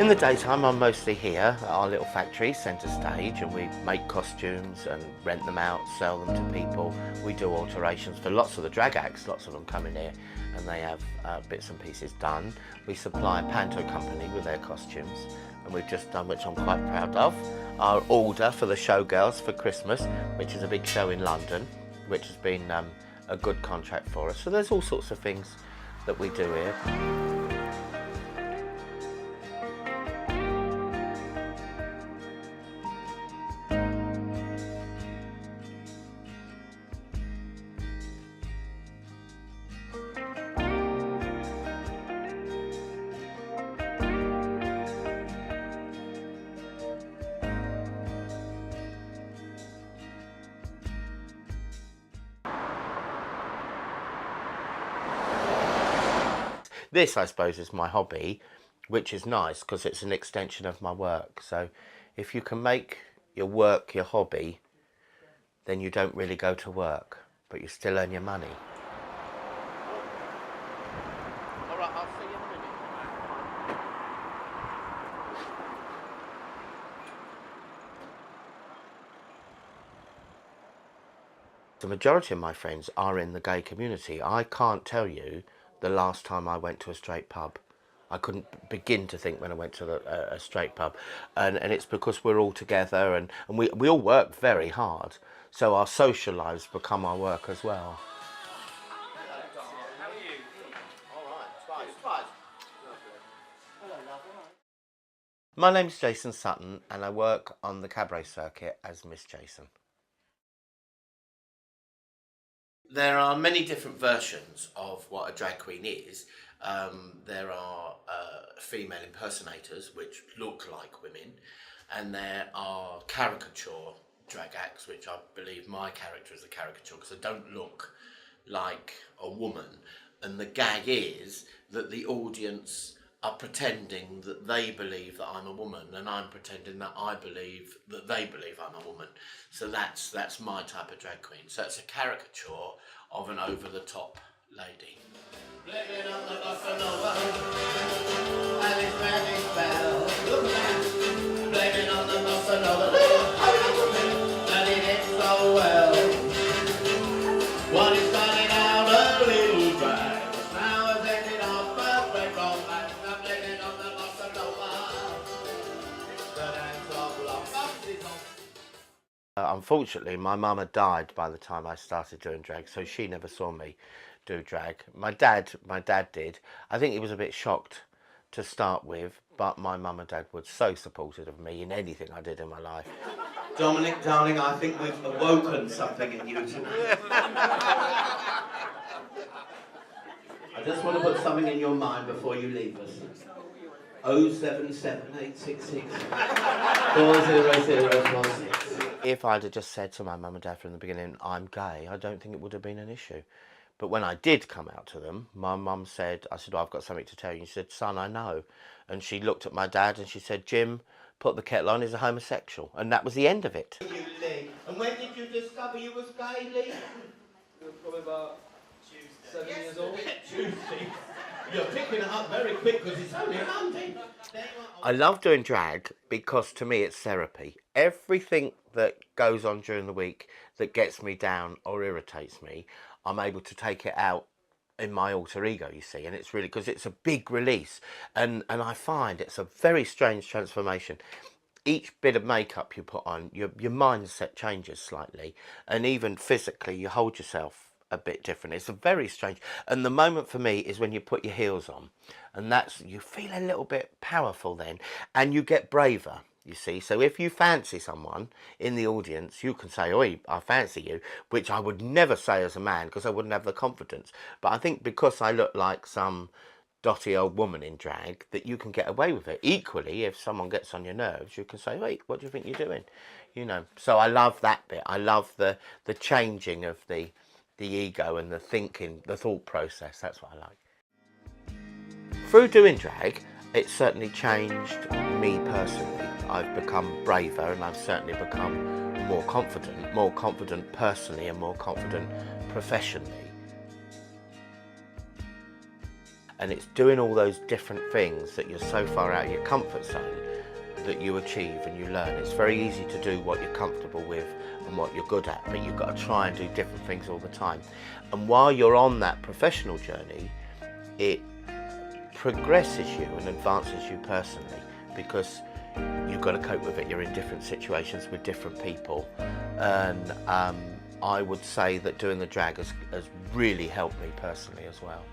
In the daytime, I'm mostly here at our little factory, centre stage, and we make costumes and rent them out, sell them to people. We do alterations for lots of the drag acts. Lots of them come in here and they have bits and pieces done. We supply a panto company with their costumes, and we've just done, which I'm quite proud of, our order for the Showgirls for Christmas, which is a big show in London, which has been a good contract for us. So there's all sorts of things that we do here. This, I suppose, is my hobby, which is nice because it's an extension of my work. So if you can make your work your hobby, then you don't really go to work, but you still earn your money. All right, I'll see you in a minute. The majority of my friends are in the gay community. I can't tell you the last time I went to a straight pub. I couldn't begin to think when I went to a straight pub. And it's because we're all together and we all work very hard. So our social lives become our work as well. How are you? All right, spice. Hello, love. My name's Jason Sutton and I work on the cabaret circuit as Miss Jason. There are many different versions of what a drag queen is. There are female impersonators, which look like women, and there are caricature drag acts, which I believe my character is a caricature because I don't look like a woman. And the gag is that the audience are pretending that they believe that I'm a woman, and I'm pretending that I believe that they believe I'm a woman. So that's my type of drag queen. So it's a caricature of an over-the-top lady. Blaming on the bossa nova, Alice Maddick Bell. Blaming on the bossa nova, that it ends so well. One is starting out a little drag, now has ended off perfect romance. I'm blaming on the bossa nova, the dance of love is on. Unfortunately, my mum had died by the time I started doing drag, so she never saw me do drag. My dad did. I think he was a bit shocked to start with, but my mum and dad were so supportive of me in anything I did in my life. Dominic, darling, I think we've awoken something in you tonight. I just want to put something in your mind before you leave us. 077866 40016. If I'd have just said to my mum and dad from the beginning, I'm gay, I don't think it would have been an issue. But when I did come out to them, my mum said, I said, well, I've got something to tell you. She said, son, I know. And she looked at my dad and she said, Jim, put the kettle on, he's a homosexual. And that was the end of it. And when did you discover you was gay, Lee? Probably about Tuesday. 7 years old. Tuesday. You're picking it up very quick because it's only Monday. I love doing drag because to me it's therapy. Everything that goes on during the week that gets me down or irritates me, I'm able to take it out in my alter ego, you see, and it's really because it's a big release, and I find it's a very strange transformation. Each bit of makeup you put on, your mindset changes slightly, and even physically you hold yourself a bit different. It's a very strange, and the moment for me is when you put your heels on, and that's, you feel a little bit powerful then, and you get braver. You see, so if you fancy someone in the audience, you can say, oi, I fancy you, which I would never say as a man because I wouldn't have the confidence. But I think because I look like some dotty old woman in drag, that you can get away with it. Equally, if someone gets on your nerves, you can say, wait, what do you think you're doing? You know, so I love that bit. I love the changing of the ego and the thinking, the thought process. That's what I like. Through doing drag, it's certainly changed me personally. I've become braver and I've certainly become more confident personally and more confident professionally. And it's doing all those different things that you're so far out of your comfort zone that you achieve and you learn. It's very easy to do what you're comfortable with and what you're good at, but you've got to try and do different things all the time. And while you're on that professional journey, it progresses you and advances you personally, because you've got to cope with it. You're in different situations with different people, and I would say that doing the drag has really helped me personally as well.